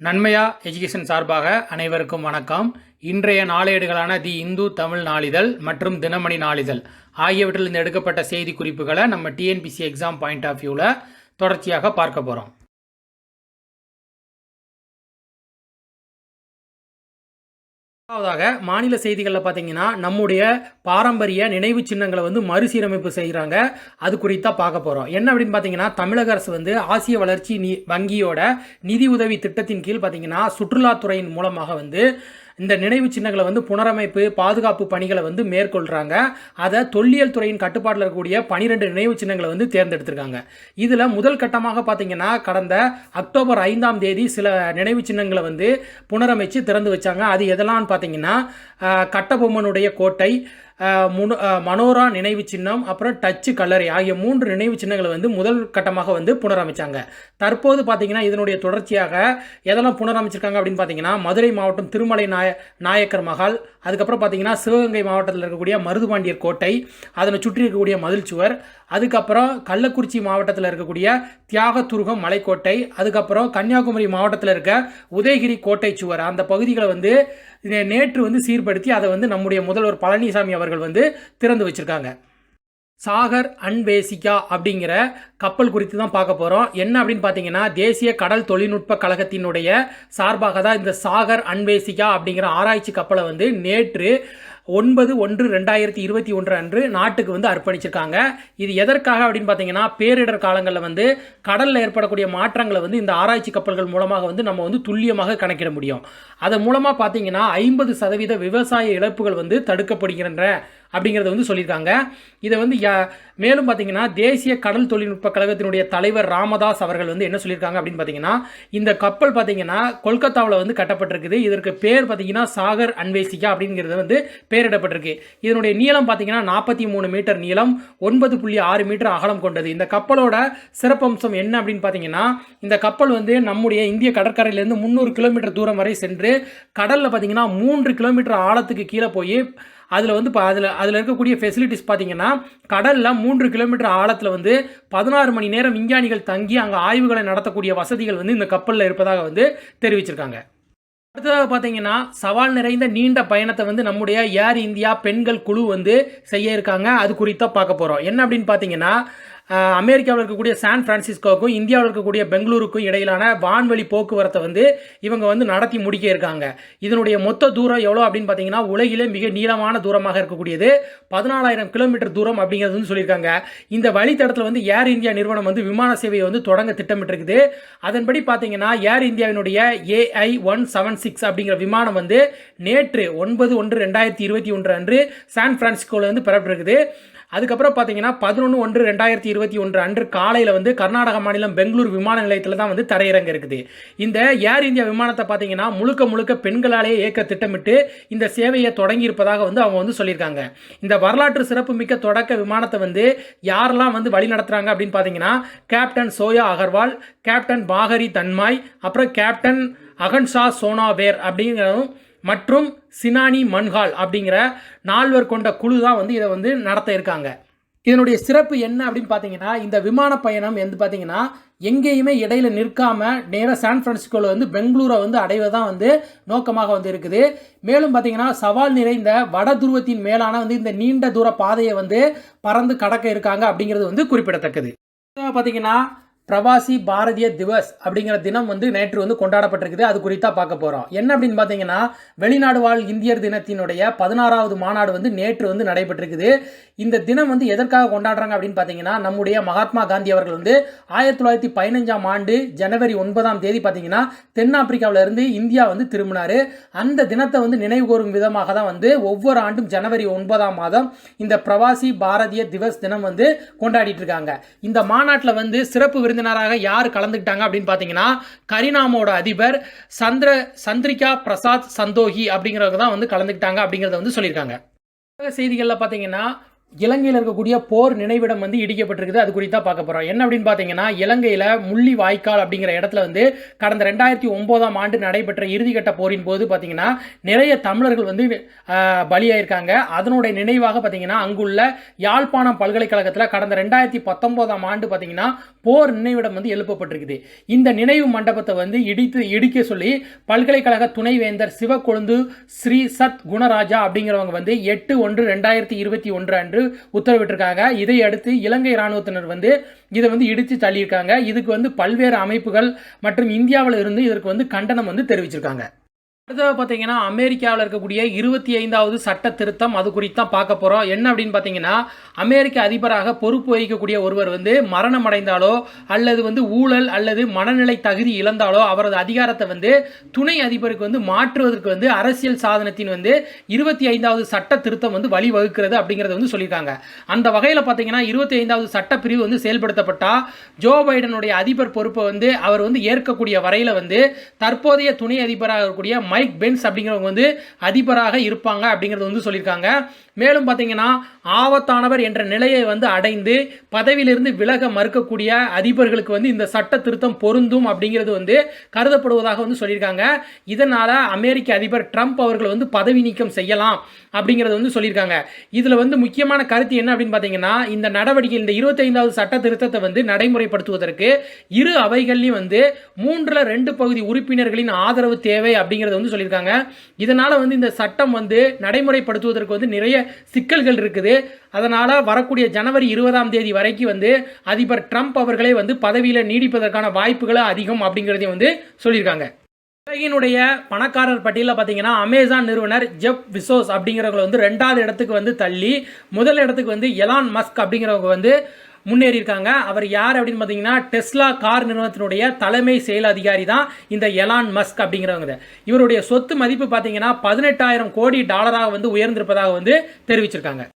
நன்மையா எஜுகேஷன் சார்பாக அனைவருக்கும் வணக்கம். இன்றைய நாளேடுகளான தி இந்து தமிழ் நாளிதழ் மற்றும் தினமணி நாளிதழ் ஆகியவற்றிலிருந்து எடுக்கப்பட்ட செய்தி குறிப்புகளை நம்ம டிஎன்பிசி எக்ஸாம் பாயிண்ட் ஆஃப் வியூவில் தொடர்ச்சியாக பார்க்க போகிறோம். முதலாவதாக மாநில செய்திகளில் பார்த்தீங்கன்னா நம்முடைய பாரம்பரிய நினைவு சின்னங்களை மறுசீரமைப்பு செய்கிறாங்க. அது குறித்தாக பார்க்க போகிறோம். என்ன அப்படின்னு பார்த்தீங்கன்னா, தமிழக அரசு ஆசிய வளர்ச்சி வங்கியோட நிதி உதவி திட்டத்தின் கீழ் பார்த்தீங்கன்னா சுற்றுலாத்துறையின் மூலமாக இந்த நினைவு சின்னங்களை புனரமைப்பு பாதுகாப்பு பணிகளை மேற்கொள்கிறாங்க. அதை தொல்லியல் துறையின் கட்டுப்பாட்டில் இருக்கக்கூடிய 12 நினைவு சின்னங்களை தேர்ந்தெடுத்திருக்காங்க. இதில் முதல் கட்டமாக பார்த்தீங்கன்னா கடந்த அக்டோபர் 5ஆம் தேதி சில நினைவு சின்னங்களை புனரமைச்சு திறந்து வச்சாங்க. அது எதெல்லாம் பார்த்தீங்கன்னா கட்டபொம்மனுடைய கோட்டை, மனோரா நினைவு சின்னம், அப்புறம் டச்சு கல்லறை ஆகிய 3 நினைவு சின்னங்களை முதல் கட்டமாக புனரமைச்சாங்க. தற்போது பார்த்தீங்கன்னா இதனுடைய தொடர்ச்சியாக எதெல்லாம் புனரமைச்சிருக்காங்க அப்படின்னு பார்த்தீங்கன்னா மதுரை மாவட்டம் திருமலை நாயக்கர் மகால், அதுக்கப்புறம் பார்த்தீங்கன்னா சிவகங்கை மாவட்டத்தில் இருக்கக்கூடிய மருதுபாண்டியர் கோட்டை, அதனை சுற்றி இருக்கக்கூடிய மதில் சுவர், அதுக்கப்புறம் கள்ளக்குறிச்சி மாவட்டத்தில் இருக்கக்கூடிய தியாகதுருகம் மலைக்கோட்டை, அதுக்கப்புறம் கன்னியாகுமரி மாவட்டத்தில் இருக்க உதயகிரி கோட்டை சுவர், அந்த பகுதிகளை நேற்று சீர்படுத்தி அதை நம்முடைய முதல்வர் பழனிசாமி அவர்கள் திறந்து வச்சிருக்காங்க. சாகர் அன்வேசிகா அப்படிங்கிற கப்பல் குறித்து தான் பார்க்க போகிறோம். என்ன அப்படின்னு பார்த்தீங்கன்னா தேசிய கடல் தொழில்நுட்ப கழகத்தினுடைய சார்பாக தான் இந்த சாகர் அன்வேசிகா அப்படிங்கிற ஆராய்ச்சி கப்பலை நேற்று 9/1/2021 அன்று நாட்டுக்கு அர்ப்பணிச்சிருக்காங்க. இது எதற்காக அப்படின்னு பார்த்தீங்கன்னா பேரிடர் காலங்களில் கடலில் ஏற்படக்கூடிய மாற்றங்களை இந்த ஆராய்ச்சி கப்பல்கள் மூலமாக நம்ம துல்லியமாக கணக்கிட முடியும். அதன் மூலமாக பார்த்தீங்கன்னா 50% விவசாய இழப்புகள் தடுக்கப்படுகின்றன அப்படிங்கிறத சொல்லியிருக்காங்க. இதை மேலும் பார்த்தீங்கன்னா தேசிய கடல் தொழில்நுட்ப கழகத்தினுடைய தலைவர் ராமதாஸ் அவர்கள் என்ன சொல்லியிருக்காங்க அப்படின்னு பார்த்தீங்கன்னா இந்த கப்பல் பார்த்தீங்கன்னா கொல்கத்தாவில் கட்டப்பட்டிருக்குது. இதற்கு பேர் பார்த்தீங்கன்னா சாகர் அன்வேசிகா அப்படிங்கிறது பெயரிடப்பட்டிருக்கு. இதனுடைய நீளம் பார்த்தீங்கன்னா 43 மீட்டர் நீளம், 9.6 மீட்டர் அகலம் கொண்டது. இந்த கப்பலோட சிறப்பம்சம் என்ன அப்படின்னு பார்த்தீங்கன்னா இந்த கப்பல் நம்முடைய இந்திய கடற்கரையிலேருந்து 300 கிலோமீட்டர் தூரம் வரை சென்று கடலில் பார்த்தீங்கன்னா 3 கிலோமீட்டர் ஆழத்துக்கு கீழே போய் அதில் இருக்கக்கூடிய ஃபெசிலிட்டிஸ் பார்த்தீங்கன்னா கடலில் 3 கிலோமீட்டர் ஆழத்தில் 16 மணி நேரம் விஞ்ஞானிகள் தங்கி அங்கே ஆய்வுகளை நடத்தக்கூடிய வசதிகள் இந்த கப்பலில் இருப்பதாக தெரிவிச்சிருக்காங்க. அடுத்ததாக பார்த்தீங்கன்னா சவால் நிறைந்த நீண்ட பயணத்தை நம்முடைய ஏர் இந்தியா பெண்கள் குழு செய்ய இருக்காங்க. அது குறித்தா பார்க்க போகிறோம். என்ன அப்படின்னு பார்த்தீங்கன்னா அமெரிக்காவில் இருக்கக்கூடிய சான் பிரான்சிஸ்கோவுக்கும் இந்தியாவில் இருக்கக்கூடிய பெங்களூருக்கும் இடையிலான வான்வெளி போக்குவரத்தை இவங்க நடத்தி முடிக்க இருக்காங்க. இதனுடைய மொத்த தூரம் எவ்வளோ அப்படின்னு பார்த்தீங்கன்னா உலகிலே மிக நீளமான தூரமாக இருக்கக்கூடியது 14,000 கிலோமீட்டர் தூரம் அப்படிங்கிறது சொல்லியிருக்காங்க. இந்த வழித்தடத்தில் ஏர் இந்தியா நிறுவனம் விமான சேவையை தொடங்க திட்டமிட்டிருக்குது. அதன்படி பார்த்தீங்கன்னா ஏர் இந்தியாவினுடைய AI-176 அப்படிங்கிற விமானம் நேற்று 9/1/2021 அன்று சான் பிரான்சிஸ்கோவில் பெறப்பட்டிருக்குது. அதுக்கப்புறம் பார்த்தீங்கன்னா 11/1/2021 அன்று காலையில் கர்நாடக மாநிலம் பெங்களூர் விமான நிலையத்தில் தான் தரையிறங்க இருக்குது. இந்த ஏர் இந்தியா விமானத்தை பார்த்தீங்கன்னா முழுக்க பெண்களாலேயே இயக்க திட்டமிட்டு இந்த சேவையை தொடங்கி இருப்பதாக அவங்க சொல்லியிருக்காங்க. இந்த வரலாற்று சிறப்பு மிக்க தொடக்க விமானத்தை யாரெல்லாம் வழி நடத்துகிறாங்க அப்படின்னு பார்த்தீங்கன்னா கேப்டன் சோயா அகர்வால், கேப்டன் பாகரி தன்மாய், அப்புறம் கேப்டன் அகன்ஷா சோனாவேர் அப்படிங்கிறதும் மற்றும் சினானி மன்ஹால் அப்படிங்கிற 4 கொண்ட குழு தான் இதை நடத்த இருக்காங்க. இதனுடைய சிறப்பு என்ன அப்படின்னு பார்த்தீங்கன்னா இந்த விமான பயணம் பார்த்தீங்கன்னா எங்கேயுமே இடையில நிற்காம நேராக சான் பிரான்சிஸ்கோவில் பெங்களூரை அடைவதுதான் நோக்கமாக இருக்குது. மேலும் பார்த்தீங்கன்னா சவால் நிறைந்த வட துருவத்தின் மேலான இந்த நீண்ட தூர பாதையை பறந்து கடக்க இருக்காங்க அப்படிங்கிறது குறிப்பிடத்தக்கது. பார்த்தீங்கன்னா பிரவாசி பாரதிய திவஸ் அப்படிங்கிற தினம் நேற்று கொண்டாடப்பட்டிருக்குது. அது குறித்தா பார்க்க போகிறோம். என்ன அப்படின்னு பார்த்தீங்கன்னா வெளிநாடு வாழ் இந்தியர் தினத்தினுடைய 16வது மாநாடு நேற்று நடைபெற்றிருக்குது. இந்த தினம் எதற்காக கொண்டாடுறாங்க அப்படின்னு பார்த்தீங்கன்னா நம்முடைய மகாத்மா காந்தி அவர்கள் 1915ஆம் ஆண்டு ஜனவரி 9ஆம் தேதி பார்த்தீங்கன்னா தென்னாப்பிரிக்காவிலிருந்து இந்தியா திரும்பினார். அந்த தினத்தை நினைவு கூறும் விதமாக தான் ஒவ்வொரு ஆண்டும் ஜனவரி 9ஆம் மாதம் இந்த பிரவாசி பாரதிய திவஸ் தினம் கொண்டாடிட்டு இருக்காங்க. இந்த மாநாட்டில் சிறப்பு விருந்தினராக யார் கலந்துக்கிட்டாங்க அப்படின்னு பார்த்தீங்கன்னா கரினாமோட அதிபர் சந்திரிகா பிரசாத் சந்தோகி அப்படிங்கிறவங்க தான் கலந்துக்கிட்டாங்க அப்படிங்கிறத சொல்லியிருக்காங்க. செய்திகளில் பார்த்தீங்கன்னா இலங்கையில் இருக்கக்கூடிய போர் நினைவிடம் வந்து இடிக்கப்பட்டிருக்குது. அது குறித்து தான் பார்க்க போகிறோம். என்ன அப்படின்னு பார்த்தீங்கன்னா, இலங்கையில் முள்ளி வாய்க்கால் அப்படிங்கிற இடத்துல வந்து கடந்த 2009ஆம் ஆண்டு நடைபெற்ற இறுதிக்கட்ட போரின் போது பார்த்தீங்கன்னா நிறைய தமிழர்கள் வந்து பலியாயிருக்காங்க. அதனுடைய நினைவாக பார்த்தீங்கன்னா அங்குள்ள யாழ்ப்பாணம் பல்கலைக்கழகத்தில் கடந்த 2019ஆம் ஆண்டு பார்த்தீங்கன்னா போர் நினைவிடம் வந்து எழுப்பப்பட்டிருக்குது. இந்த நினைவு மண்டபத்தை வந்து இடிக்க சொல்லி பல்கலைக்கழக துணைவேந்தர் சிவக்கொழுந்து ஸ்ரீ சத் குணராஜா அப்படிங்கிறவங்க வந்து 8/1/2021 அன்று உத்தரவிட்டிருக்காங்க. இதை அடுத்து இலங்கை ராணுவத்தினர் வந்து இதை வந்து இடித்து தள்ளியிருக்காங்க. இதுக்கு வந்து பல்வேறு அமைப்புகள் மற்றும் இந்தியாவில் இருந்து இதற்கு வந்து கண்டனம் வந்து தெரிவிச்சிருக்காங்க. அடுத்தது பார்த்தீங்கன்னா அமெரிக்காவில் இருக்கக்கூடிய 25வது சட்ட திருத்தம் அது குறித்து தான் பார்க்க போகிறோம். என்ன அப்படின்னு பார்த்தீங்கன்னா, அமெரிக்க அதிபராக பொறுப்பு வகிக்கக்கூடிய ஒருவர் வந்து மரணம் அடைந்தாலோ அல்லது வந்து ஊழல் அல்லது மனநிலை தகுதி இழந்தாலோ அவரது அதிகாரத்தை வந்து துணை அதிபருக்கு வந்து மாற்றுவதற்கு வந்து அரசியல் சாதனத்தின் வந்து 25வது சட்ட திருத்தம் வந்து வழிவகுக்கிறது அப்படிங்கிறத வந்து சொல்லியிருக்காங்க. அந்த வகையில் பார்த்தீங்கன்னா 25வது சட்டப்பிரிவு வந்து செயல்படுத்தப்பட்டால் ஜோ பைடனுடைய அதிபர் பொறுப்பை வந்து அவர் வந்து ஏற்கக்கூடிய வரையில் வந்து தற்போதைய துணை அதிபராக இருக்கக்கூடிய மைக் பென்ஸ் அப்படிங்கிறவங்க வந்து அதிபராக இருப்பாங்க அப்படிங்கிறது வந்து சொல்லியிருக்காங்க. மேலும் பார்த்தீங்கன்னா ஆபத்தானவர் என்ற நிலையை வந்து அடைந்து பதவியிலிருந்து விலக மறுக்கக்கூடிய அதிபர்களுக்கு வந்து இந்த சட்ட திருத்தம் பொருந்தும் அப்படிங்கிறது வந்து கருதப்படுவதாக வந்து சொல்லியிருக்காங்க. இதனால அமெரிக்க அதிபர் ட்ரம்ப் அவர்கள் வந்து பதவி நீக்கம் செய்யலாம் அப்படிங்கிறது வந்து சொல்லியிருக்காங்க. இதில் வந்து முக்கியமான கருத்து என்ன அப்படின்னு பார்த்தீங்கன்னா, இந்த நடவடிக்கை இந்த 25வது சட்ட திருத்தத்தை வந்து நடைமுறைப்படுத்துவதற்கு இரு அவைகள்லையும் வந்து 3/2 பகுதி உறுப்பினர்களின் ஆதரவு தேவை அப்படிங்கிறது வந்து சொல்லியிருக்காங்க. இதனால வந்து இந்த சட்டம் வந்து நடைமுறைப்படுத்துவதற்கு வந்து நிறைய சிக்கல்கள் இருக்குது. அதனால வரக்கூடிய ஜனவரி 20ஆம் தேதி வரைக்கும் வந்து அதிபர் ட்ரம்ப் அவர்களே வந்து பதவியில் நீடிப்பதற்கான வாய்ப்புகள் அதிகம் அப்படிங்கிறதையும் வந்து சொல்லியிருக்காங்க. உலகினுடைய பணக்காரர் பட்டியலில் பார்த்தீங்கன்னா அமேசான் நிறுவனர் ஜெஃப் பெசோஸ் அப்படிங்கிறவங்க வந்து 2வது இடத்துக்கு வந்து தள்ளி முதல் இடத்துக்கு வந்து எலான் மஸ்க் அப்படிங்கிறவங்க வந்து முன்னேறி இருக்காங்க. அவர் யார் அப்படின்னு பார்த்தீங்கன்னா டெஸ்லா கார் நிறுவனத்தினுடைய தலைமை செயல் அதிகாரி தான் இந்த எலான் மஸ்க் அப்படிங்கிறவங்க. இவருடைய சொத்து மதிப்பு பார்த்தீங்கன்னா $18,000 கோடி வந்து உயர்ந்திருப்பதாக வந்து தெரிவிச்சிருக்காங்க.